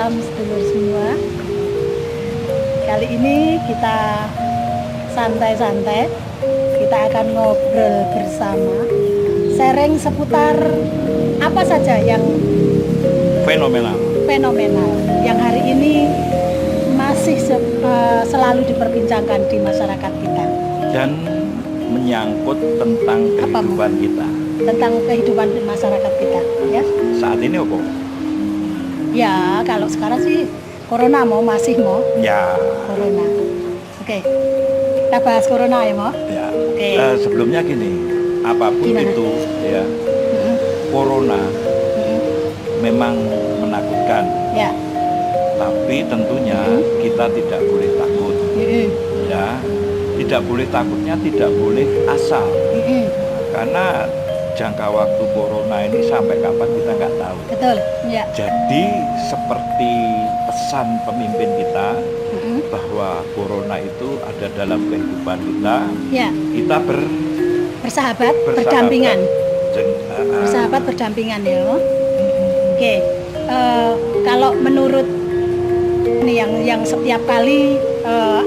malam sedulur semua. Kali ini kita santai-santai, kita akan ngobrol bersama, sharing seputar apa saja yang fenomenal yang hari ini masih selalu diperbincangkan di masyarakat kita dan menyangkut tentang kehidupan kita. Tentang kehidupan masyarakat kita, ya. Saat ini apa? Ya, kalau sekarang sih corona masih Ya. Corona. Oke. Kita bahas corona ya, Ya. Oke. Sebelumnya gini, apapun Gimana? itu ya, corona memang menakutkan. Ya. Tapi tentunya kita tidak boleh takut. Ya. Tidak boleh takutnya, tidak boleh asal. Karena jangka waktu corona ini sampai kapan kita nggak tahu. Betul, ya. Jadi seperti pesan pemimpin kita bahwa corona itu ada dalam kehidupan kita. Ya. Kita bersahabat, berdampingan. Bersahabat berdampingan ya. Oke. Kalau menurut ini yang setiap kali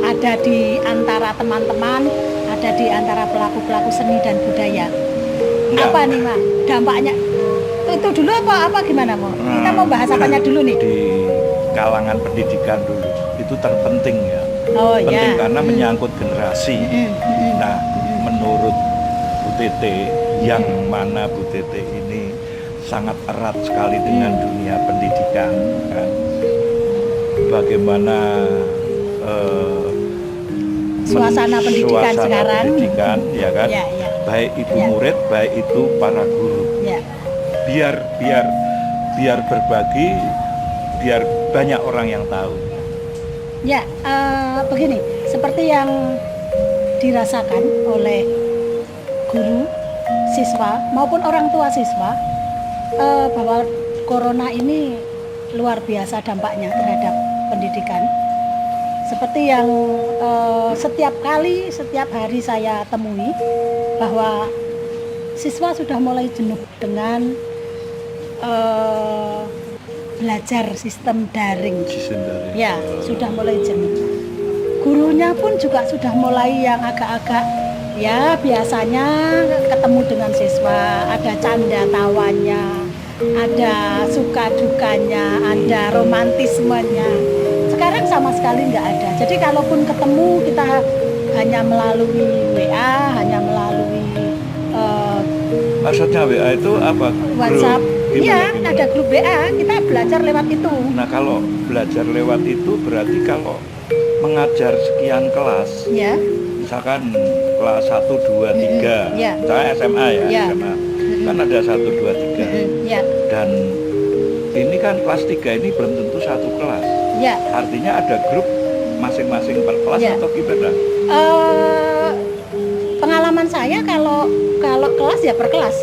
ada di antara teman-teman, ada di antara pelaku-pelaku seni dan budaya. Apa nih, Mak? Dampaknya itu dulu apa gimana, Mo? Kita mau bahas apanya dulu nih? Di kalangan pendidikan dulu. Itu terpenting ya. Oh, penting ya. Karena menyangkut generasi. Nah, menurut Bu Tete, yang mana Bu Tete ini sangat erat sekali dengan dunia pendidikan, kan? Bagaimana suasana pendidikan sekarang? Pendidikan, ya kan? Ya. Baik itu murid, baik itu para guru. Ya. Biar berbagi, biar banyak orang yang tahu. Ya, begini, seperti yang dirasakan oleh guru, siswa maupun orang tua siswa, bahwa corona ini luar biasa dampaknya terhadap pendidikan. Seperti yang setiap hari saya temui, bahwa siswa sudah mulai jenuh dengan belajar sistem daring. Ya, sudah mulai jenuh. Gurunya pun juga sudah mulai yang agak-agak, ya biasanya ketemu dengan siswa, ada canda tawanya, ada suka dukanya, ada romantismenya. Sekarang sama sekali nggak ada. Jadi kalaupun ketemu kita hanya melalui WA, hanya melalui maksudnya WA itu apa? WhatsApp. Iya, Gimana? ada grup WA, kita belajar lewat itu. Nah, kalau belajar lewat itu berarti kalau mengajar sekian kelas, Ya. misalkan kelas 1, 2, 3, Ya. saya SMA ya, Ya. SMA. Kan ada 1, 2, 3. Ya. Dan ini kan kelas 3 ini belum tentu satu kelas. Ya. Artinya ada grup masing-masing per kelas Ya. atau gimana? Pengalaman saya kalau kelas ya per kelas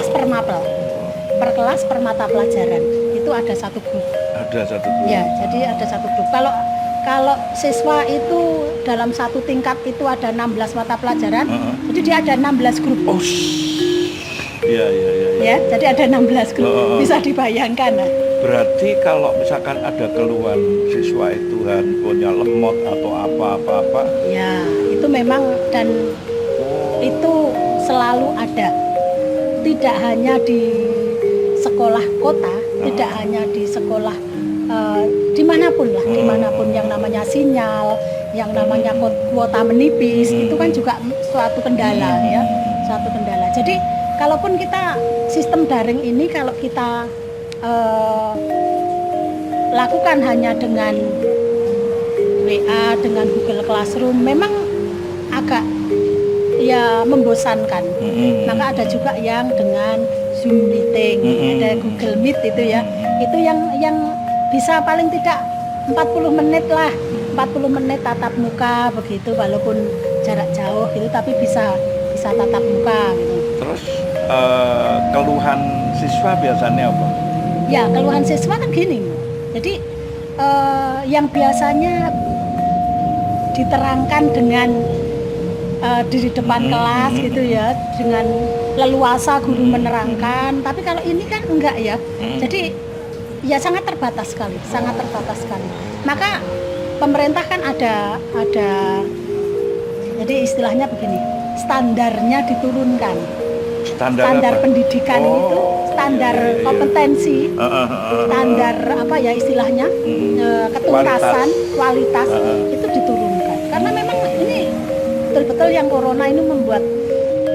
per mapel, per kelas per mata pelajaran itu ada satu grup. Ada satu grup. Ya, jadi ada satu grup. Kalau siswa itu dalam satu tingkat itu ada 16 mata pelajaran, jadi dia ada 16 grup. Oh, iya. Ya, jadi ada 16 grup. Bisa dibayangkan. Nah. Berarti kalau misalkan ada keluhan siswa itu handphonenya lemot atau apa-apa. Ya, itu memang dan itu selalu ada. Tidak hanya di sekolah kota, tidak hanya di sekolah dimanapun yang namanya sinyal, yang namanya kuota menipis, itu kan juga suatu kendala ya, suatu kendala. Jadi kalaupun kita sistem daring ini kalau kita lakukan hanya dengan WA, dengan Google Classroom, memang agak ya membosankan. Maka ada juga yang dengan Zoom meeting, ada Google Meet itu ya. Itu yang bisa paling tidak 40 menit lah, 40 menit tatap muka begitu, walaupun jarak jauh gitu, tapi bisa tatap muka gitu. Terus keluhan siswa biasanya apa? Ya, keluhan siswa kan gini. Jadi yang biasanya diterangkan dengan di depan kelas gitu ya, dengan leluasa guru menerangkan, tapi kalau ini kan enggak ya. Jadi Ya sangat terbatas sekali, sangat terbatas sekali. Maka pemerintah kan ada jadi istilahnya begini, standarnya diturunkan. Standar pendidikan itu, standar kompetensi, standar apa ya istilahnya, ketuntasan, kualitas itu diturunkan. Karena memang ini betul-betul yang corona ini membuat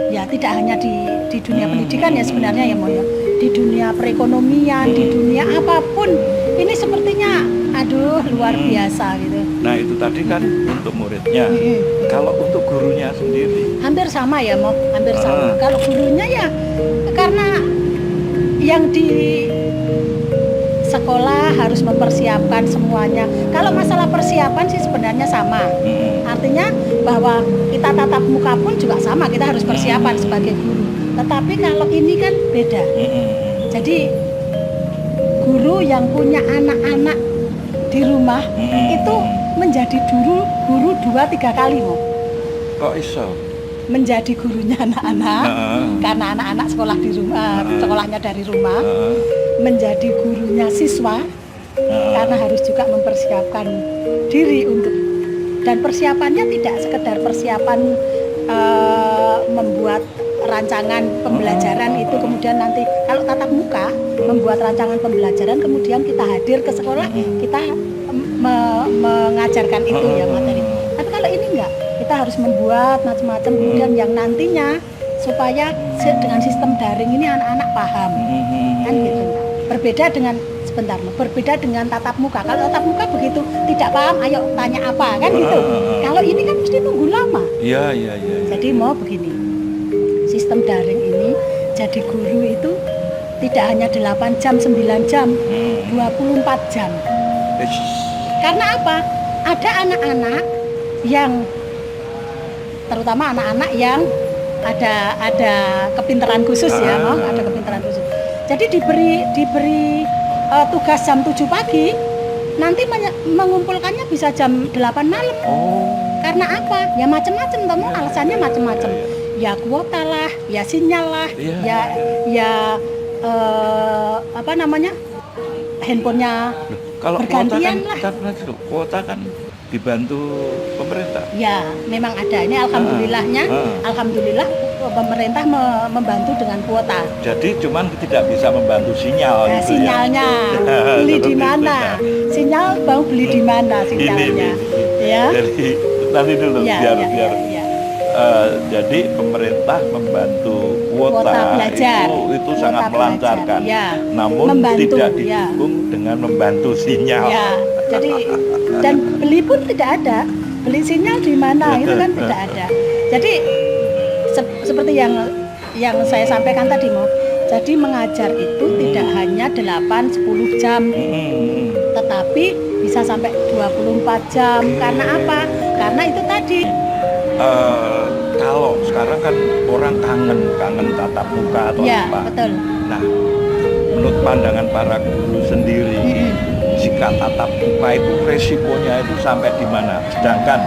ya tidak hanya di dunia pendidikan ya sebenarnya ya Mo ya, di dunia perekonomian, di dunia apapun ini sepertinya aduh luar biasa gitu. Nah itu tadi kan untuk muridnya. Kalau untuk gurunya sendiri hampir sama ya Mo, hampir sama. Kalau gurunya ya karena yang di sekolah harus mempersiapkan semuanya. Kalau masalah persiapan sih sebenarnya sama. Artinya bahwa kita tatap muka pun juga sama, kita harus persiapan sebagai guru. Tetapi kalau ini kan beda. Jadi guru yang punya anak-anak di rumah itu menjadi guru 2-3 kali Mo. Kok iso? Menjadi gurunya anak-anak karena anak-anak sekolah di rumah, sekolahnya dari rumah. Menjadi gurunya siswa karena harus juga mempersiapkan diri untuk, dan persiapannya tidak sekedar persiapan membuat rancangan pembelajaran itu kemudian nanti kalau tatap muka membuat rancangan pembelajaran kemudian kita hadir ke sekolah kita mengajarkan itu ya materi. Tapi kalau ini enggak, kita harus membuat macam-macam kemudian yang nantinya supaya dengan sistem daring ini anak-anak paham kan gitu. Berbeda dengan tatap muka. Kalau tatap muka begitu tidak paham, ayo tanya apa kan gitu. Kalau ini kan mesti nunggu lama. Iya. Jadi mau begini, sistem daring ini jadi guru itu tidak hanya 8 jam, 9 jam, 24 jam. Karena apa? Ada anak-anak yang terutama anak-anak yang ada kepintaran khusus ya, ada kepintaran khusus. Jadi diberi tugas jam 7 pagi, nanti mengumpulkannya bisa jam 8 malam. Karena apa? Ya macam-macam, teman. Alasannya macam-macam. Ya kuota lah, ya sinyal lah, ya apa namanya? Handphonenya kalau bergantian lah. Kuota kan dibantu pemerintah. Ya, memang ada. Ini alhamdulillah pemerintah membantu dengan kuota. Jadi cuman tidak bisa membantu sinyal ya, gitu sinyalnya ya. Beli di mana? Sinyal mau beli di mana sinyalnya? Ya. Jadi nanti dulu biar. Jadi pemerintah membantu kuota belajar. Itu sangat melancarkan. Ya. Namun membantu, tidak didukung dengan membantu sinyal. Ya. Jadi dan beli pun tidak ada. Beli sinyal di mana itu kan tidak ada. Jadi seperti yang saya sampaikan tadi Mo. Jadi mengajar itu tidak hanya 8-10 jam. Tetapi bisa sampai 24 jam. Karena apa? Karena itu tadi. Kalau sekarang kan orang kangen tatap muka atau ya, apa. Betul. Nah, menurut pandangan para guru sendiri, jika tatap muka itu resikonya itu sampai di mana? Sedangkan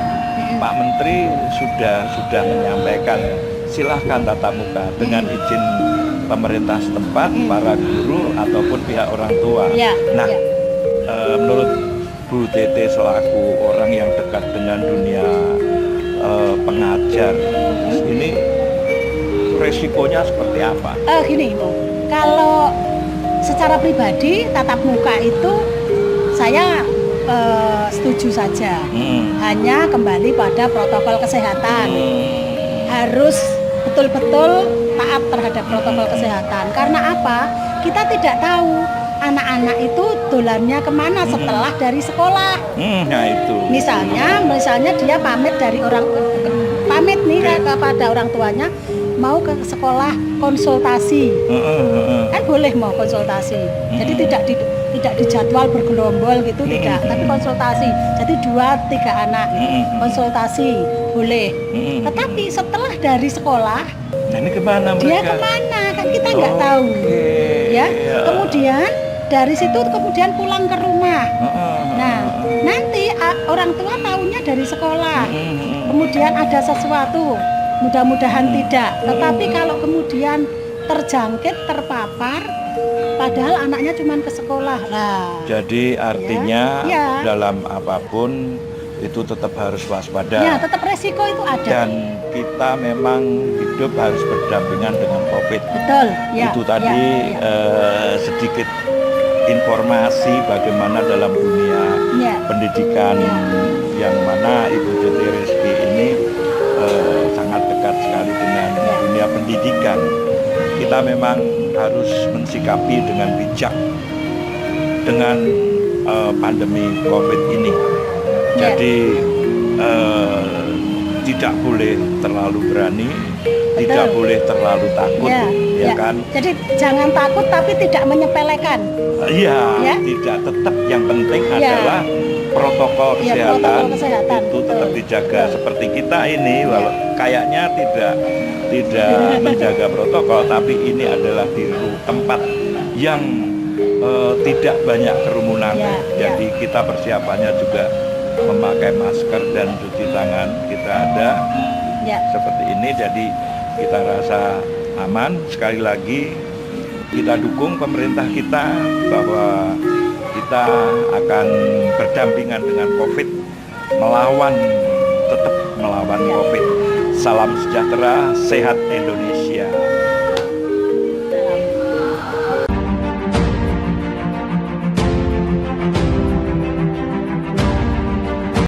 Pak Menteri sudah menyampaikan silahkan tatap muka dengan izin pemerintah setempat, para guru ataupun pihak orang tua. Menurut Bu Tete selaku orang yang dekat dengan dunia pengajar, ini resikonya seperti apa? Gini Ibu, kalau secara pribadi tatap muka itu saya setuju saja. Hanya kembali pada protokol kesehatan. Harus betul-betul taat terhadap protokol kesehatan. Karena apa? Kita tidak tahu anak-anak itu dolannya kemana setelah dari sekolah. Nah itu. Misalnya dia pamit nih kepada orang tuanya mau ke sekolah konsultasi. Kan boleh mau konsultasi. Jadi tidak dijadwal bergerombol gitu tidak, tapi konsultasi. Jadi 2-3 anak konsultasi boleh. Tetapi setelah dari sekolah, nah ini kemana mereka? Dia kemana kan kita nggak tahu. Ya. Kemudian dari situ kemudian pulang ke rumah. Nah nanti orang tua tahunya dari sekolah. Kemudian ada sesuatu, mudah-mudahan tidak. Tetapi kalau kemudian terjangkit, terpapar, padahal anaknya cuma ke sekolah lah. Jadi artinya ya. dalam apapun itu tetap harus waspada. Ya, tetap resiko itu ada. Dan kita memang hidup harus berdampingan dengan COVID. Betul. Ya, itu tadi sedikit informasi bagaimana dalam dunia pendidikan yang mana Ibu Jeti Rizky ini sangat dekat sekali dengan dunia pendidikan. Kita memang harus mensikapi dengan bijak dengan pandemi COVID ini. Jadi tidak boleh terlalu berani, tidak boleh terlalu takut, ya kan? Jadi jangan takut tapi tidak menyepelekan. Iya, tidak, tetap yang penting adalah protokol kesehatan, itu tetap dijaga. Seperti kita ini, walau kayaknya tidak menjaga protokol, tapi ini adalah di tempat yang tidak banyak kerumunan. Jadi kita persiapannya juga memakai masker dan cuci tangan kita ada seperti ini. Jadi kita rasa aman. Sekali lagi kita dukung pemerintah kita bahwa kita akan berdampingan dengan COVID, tetap melawan COVID. Salam sejahtera, sehat Indonesia.